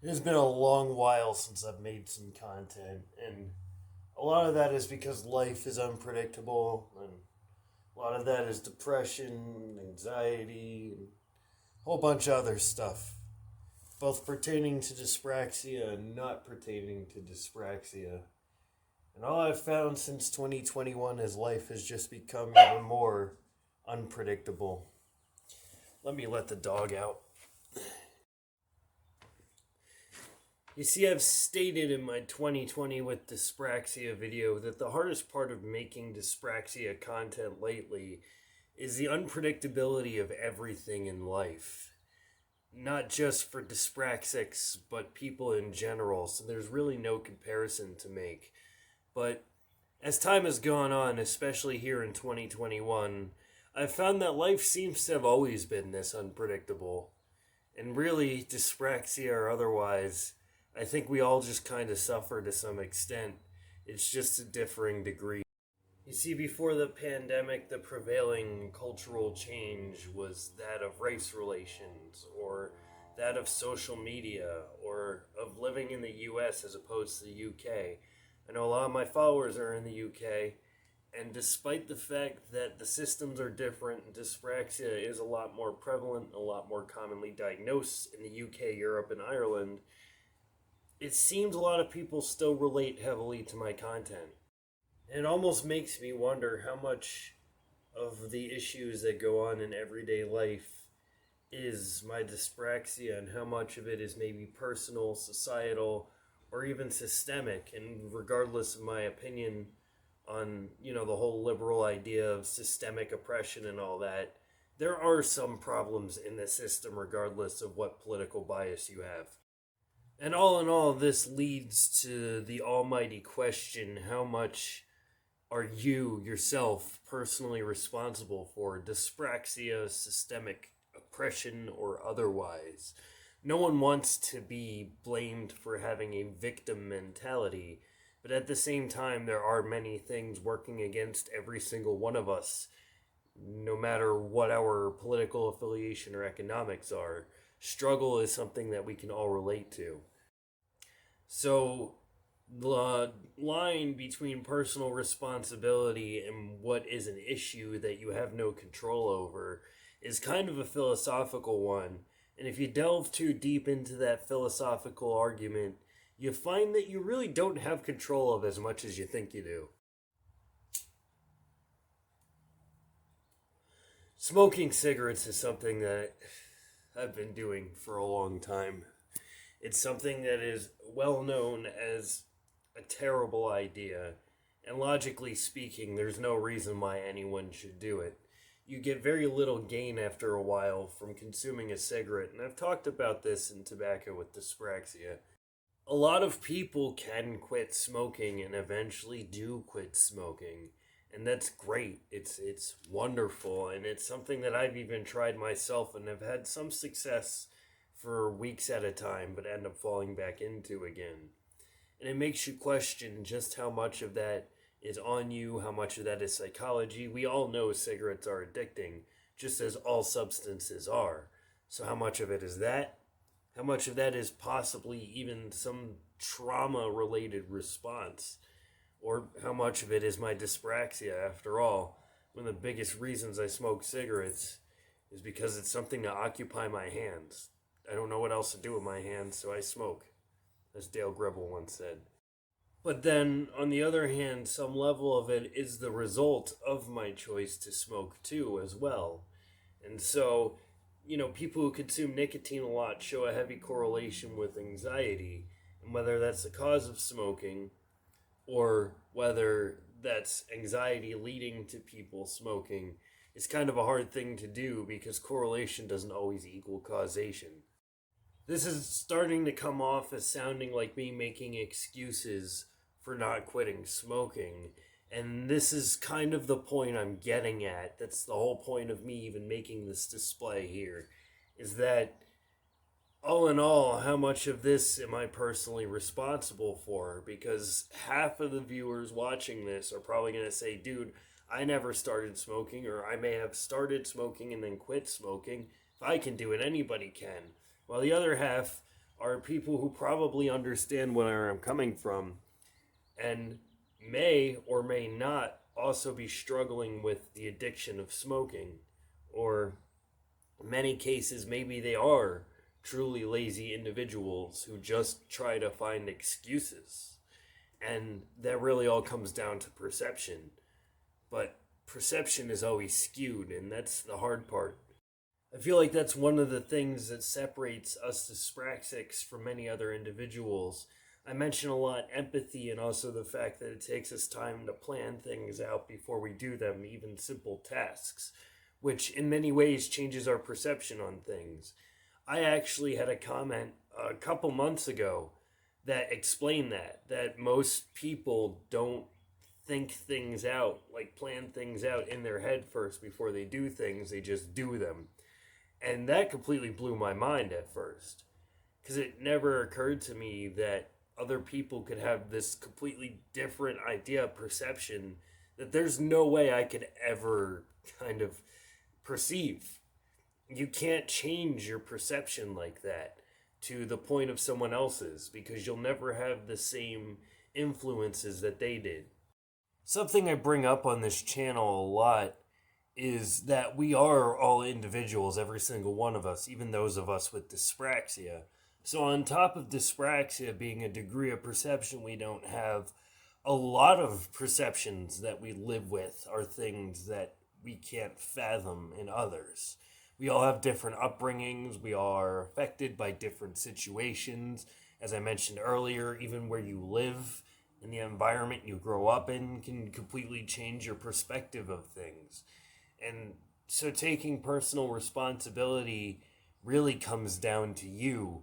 It has been a long while since I've made some content, and a lot of that is because life is unpredictable, and a lot of that is depression, anxiety, and a whole bunch of other stuff, both pertaining to dyspraxia and not pertaining to dyspraxia. And all I've found since 2021 is life has just become even more unpredictable. Let me let the dog out. You see, I've stated in my 2020 with Dyspraxia video that the hardest part of making Dyspraxia content lately is the unpredictability of everything in life. Not just for dyspraxics, but people in general, so there's really no comparison to make. But as time has gone on, especially here in 2021, I've found that life seems to have always been this unpredictable. And really, dyspraxia or otherwise, I think we all just kind of suffer to some extent. It's just a differing degree. You see, before the pandemic, the prevailing cultural change was that of race relations, or that of social media, or of living in the US as opposed to the UK. I know a lot of my followers are in the UK, and despite the fact that the systems are different, dyspraxia is a lot more prevalent, a lot more commonly diagnosed in the UK, Europe, and Ireland, it seems a lot of people still relate heavily to my content. And it almost makes me wonder how much of the issues that go on in everyday life is my dyspraxia and how much of it is maybe personal, societal, or even systemic. And regardless of my opinion on, the whole liberal idea of systemic oppression and all that, there are some problems in the system regardless of what political bias you have. And all in all, this leads to the almighty question: how much are you yourself personally responsible for dyspraxia, systemic oppression, or otherwise? No one wants to be blamed for having a victim mentality, but at the same time, there are many things working against every single one of us, no matter what our political affiliation or economics are. Struggle is something that we can all relate to. So, the line between personal responsibility and what is an issue that you have no control over is kind of a philosophical one. And if you delve too deep into that philosophical argument, you find that you really don't have control of as much as you think you do. Smoking cigarettes is something that I've been doing for a long time. It's something that is well known as a terrible idea, and logically speaking, there's no reason why anyone should do it. You get very little gain after a while from consuming a cigarette, and I've talked about this in Tobacco with Dyspraxia. A lot of people can quit smoking and eventually do quit smoking, and that's great. It's wonderful, and it's something that I've even tried myself and have had some success for weeks at a time, but end up falling back into again. And it makes you question just how much of that is on you, how much of that is psychology. We all know cigarettes are addicting, just as all substances are. So, how much of it is that? How much of that is possibly even some trauma related response? Or how much of it is my dyspraxia? After all, one of the biggest reasons I smoke cigarettes is because it's something to occupy my hands. I don't know what else to do with my hands, so I smoke, as Dale Gribble once said. But then, on the other hand, some level of it is the result of my choice to smoke too, as well. And so, people who consume nicotine a lot show a heavy correlation with anxiety. And whether that's the cause of smoking or whether that's anxiety leading to people smoking is kind of a hard thing to do because correlation doesn't always equal causation. This is starting to come off as sounding like me making excuses for not quitting smoking. And this is kind of the point I'm getting at. That's the whole point of me even making this display here. Is that, all in all, how much of this am I personally responsible for? Because half of the viewers watching this are probably going to say, dude, I never started smoking, or I may have started smoking and then quit smoking. If I can do it, anybody can. While the other half are people who probably understand where I'm coming from and may or may not also be struggling with the addiction of smoking, or in many cases, maybe they are truly lazy individuals who just try to find excuses. And that really all comes down to perception. But perception is always skewed, and that's the hard part. I feel like that's one of the things that separates us dyspraxics from many other individuals. I mention a lot empathy and also the fact that it takes us time to plan things out before we do them, even simple tasks, which in many ways changes our perception on things. I actually had a comment a couple months ago that explained that most people don't think things out, like plan things out in their head first before they do things, they just do them. And that completely blew my mind at first, because it never occurred to me that other people could have this completely different idea, perception, that there's no way I could ever kind of perceive. You can't change your perception like that to the point of someone else's, because you'll never have the same influences that they did. Something I bring up on this channel a lot is that we are all individuals, every single one of us, even those of us with dyspraxia. So on top of dyspraxia being a degree of perception we don't have, a lot of perceptions that we live with are things that we can't fathom in others. We all have different upbringings. We are affected by different situations. As I mentioned earlier, even where you live and the environment you grow up in can completely change your perspective of things. And so taking personal responsibility really comes down to you.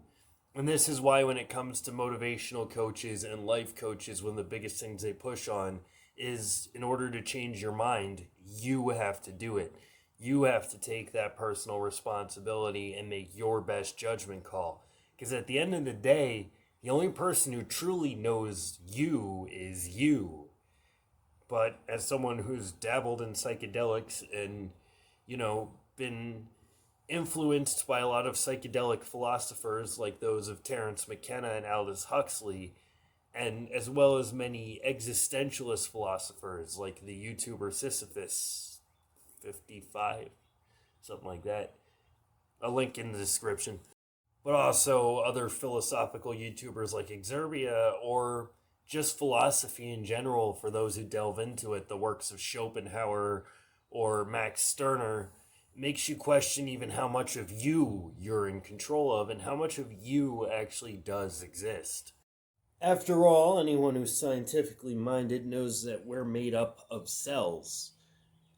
And this is why when it comes to motivational coaches and life coaches, one of the biggest things they push on is, in order to change your mind, you have to do it. You have to take that personal responsibility and make your best judgment call. Because at the end of the day, the only person who truly knows you is you. But as someone who's dabbled in psychedelics and, been influenced by a lot of psychedelic philosophers like those of Terence McKenna and Aldous Huxley, and as well as many existentialist philosophers like the YouTuber Sisyphus 55, something like that. A link in the description. But also other philosophical YouTubers like Exerbia, or just philosophy in general for those who delve into it. The works of Schopenhauer or Max Stirner makes you question even how much of you're in control of and how much of you actually does exist. After all, anyone who's scientifically minded knows that we're made up of cells.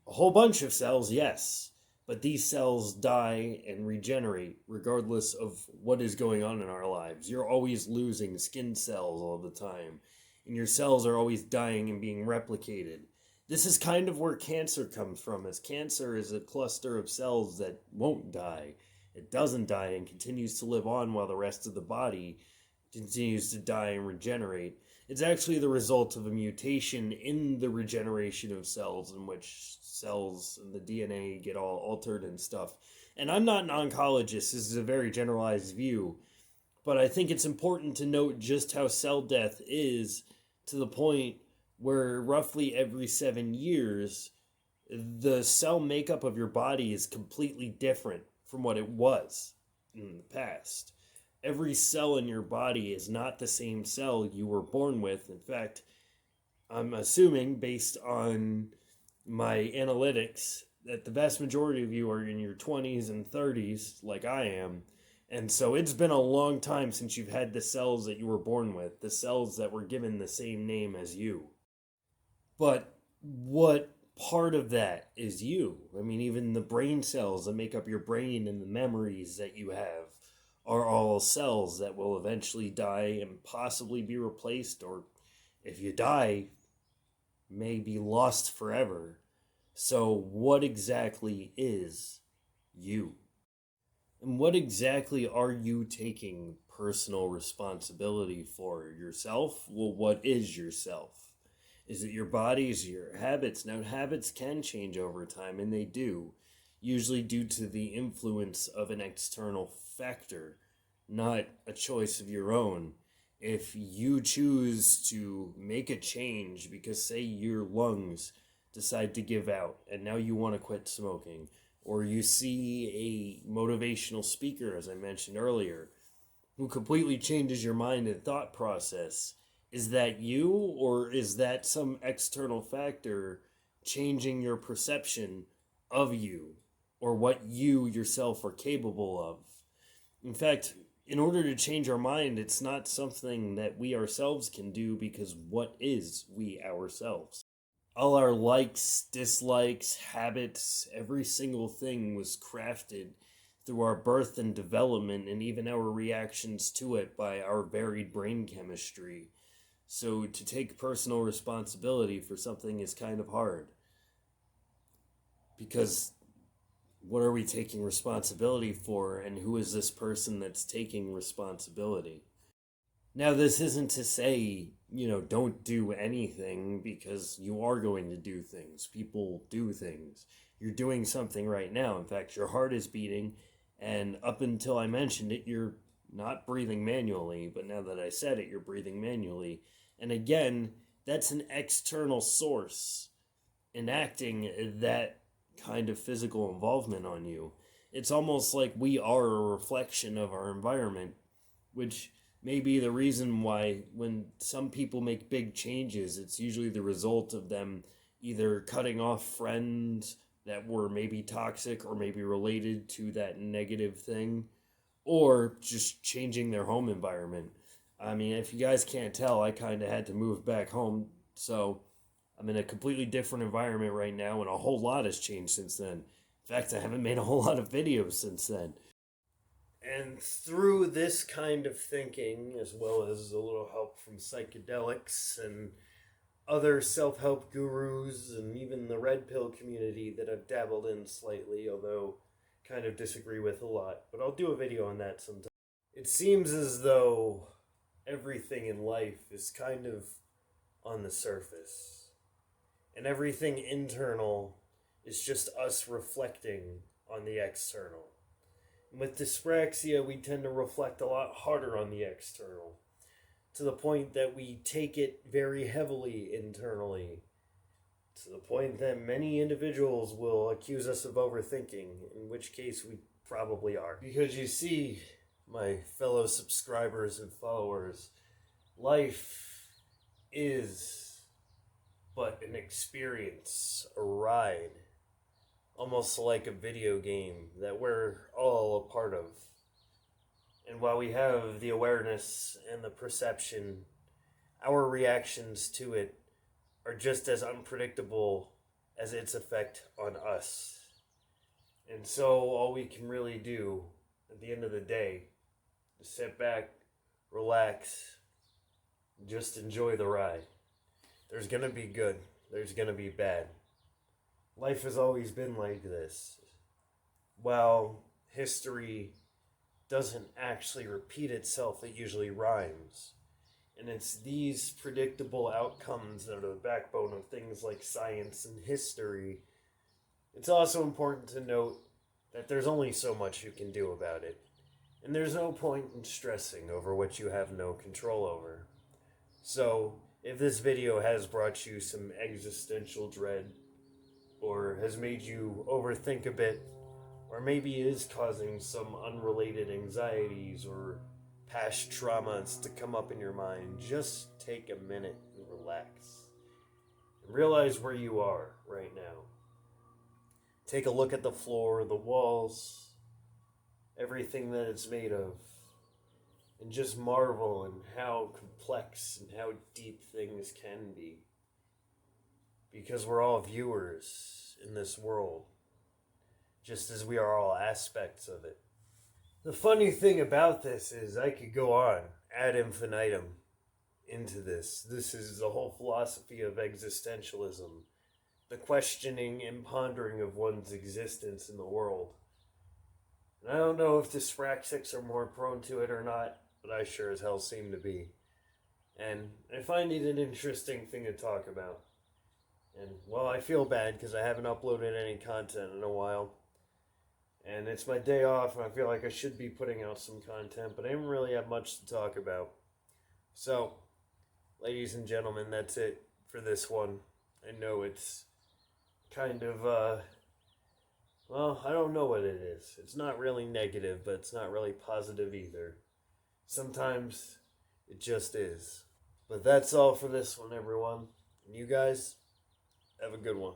A whole bunch of cells, yes, but these cells die and regenerate regardless of what is going on in our lives. You're always losing skin cells all the time, and your cells are always dying and being replicated. This is kind of where cancer comes from, as cancer is a cluster of cells that won't die. It doesn't die and continues to live on while the rest of the body continues to die and regenerate. It's actually the result of a mutation in the regeneration of cells, in which cells and the DNA get all altered and stuff. And I'm not an oncologist, this is a very generalized view, but I think it's important to note just how cell death is, to the point where roughly every 7 years, the cell makeup of your body is completely different from what it was in the past. Every cell in your body is not the same cell you were born with. In fact, I'm assuming, based on my analytics, that the vast majority of you are in your 20s and 30s, like I am. And so it's been a long time since you've had the cells that you were born with, the cells that were given the same name as you. But what part of that is you? I mean, even the brain cells that make up your brain and the memories that you have are all cells that will eventually die and possibly be replaced, or if you die, may be lost forever. So what exactly is you? And what exactly are you taking personal responsibility for? Yourself? Well, what is yourself? Is it your body? Is it your habits? Now, habits can change over time, and they do, usually due to the influence of an external factor. not a choice of your own. If you choose to make a change because, say, your lungs decide to give out and now you want to quit smoking, or you see a motivational speaker, as I mentioned earlier, who completely changes your mind and thought process, is that you, or is that some external factor changing your perception of you or what you yourself are capable of? In fact, in order to change our mind, it's not something that we ourselves can do, because what is we ourselves? All our likes, dislikes, habits, every single thing was crafted through our birth and development, and even our reactions to it by our varied brain chemistry. So to take personal responsibility for something is kind of hard. Because what are we taking responsibility for, and who is this person that's taking responsibility? Now, this isn't to say, don't do anything, because you are going to do things. People do things. You're doing something right now. In fact, your heart is beating, and up until I mentioned it, you're not breathing manually, but now that I said it, you're breathing manually. And again, that's an external source enacting that kind of physical involvement on you. It's almost like we are a reflection of our environment, which may be the reason why when some people make big changes, it's usually the result of them either cutting off friends that were maybe toxic or maybe related to that negative thing, or just changing their home environment. I mean, if you guys can't tell, I kind of had to move back home, so I'm in a completely different environment right now, and a whole lot has changed since then. In fact, I haven't made a whole lot of videos since then. And through this kind of thinking, as well as a little help from psychedelics and other self-help gurus, and even the red pill community that I've dabbled in slightly, although kind of disagree with a lot, but I'll do a video on that sometime. It seems as though everything in life is kind of on the surface, and everything internal is just us reflecting on the external. And with dyspraxia, we tend to reflect a lot harder on the external, to the point that we take it very heavily internally, to the point that many individuals will accuse us of overthinking, in which case we probably are. Because you see, my fellow subscribers and followers, life is but an experience, a ride, almost like a video game that we're all a part of. And while we have the awareness and the perception, our reactions to it are just as unpredictable as its effect on us. And so all we can really do at the end of the day is sit back, relax, just enjoy the ride. There's gonna be good, there's gonna be bad. Life has always been like this. While history doesn't actually repeat itself, it usually rhymes. And it's these predictable outcomes that are the backbone of things like science and history. It's also important to note that there's only so much you can do about it. And there's no point in stressing over what you have no control over. So, if this video has brought you some existential dread, or has made you overthink a bit, or maybe is causing some unrelated anxieties or past traumas to come up in your mind, just take a minute and relax. And realize where you are right now. Take a look at the floor, the walls, everything that it's made of, and just marvel at how complex and how deep things can be. Because we're all viewers in this world, just as we are all aspects of it. The funny thing about this is I could go on ad infinitum into this. This is the whole philosophy of existentialism, the questioning and pondering of one's existence in the world. And I don't know if dyspraxics are more prone to it or not, but I sure as hell seem to be. And I find it an interesting thing to talk about. And, well, I feel bad because I haven't uploaded any content in a while. And it's my day off, and I feel like I should be putting out some content, but I didn't really have much to talk about. So, ladies and gentlemen, that's it for this one. I know it's kind of, well, I don't know what it is. It's not really negative, but it's not really positive either. Sometimes it just is. But that's all for this one, everyone. And you guys, have a good one.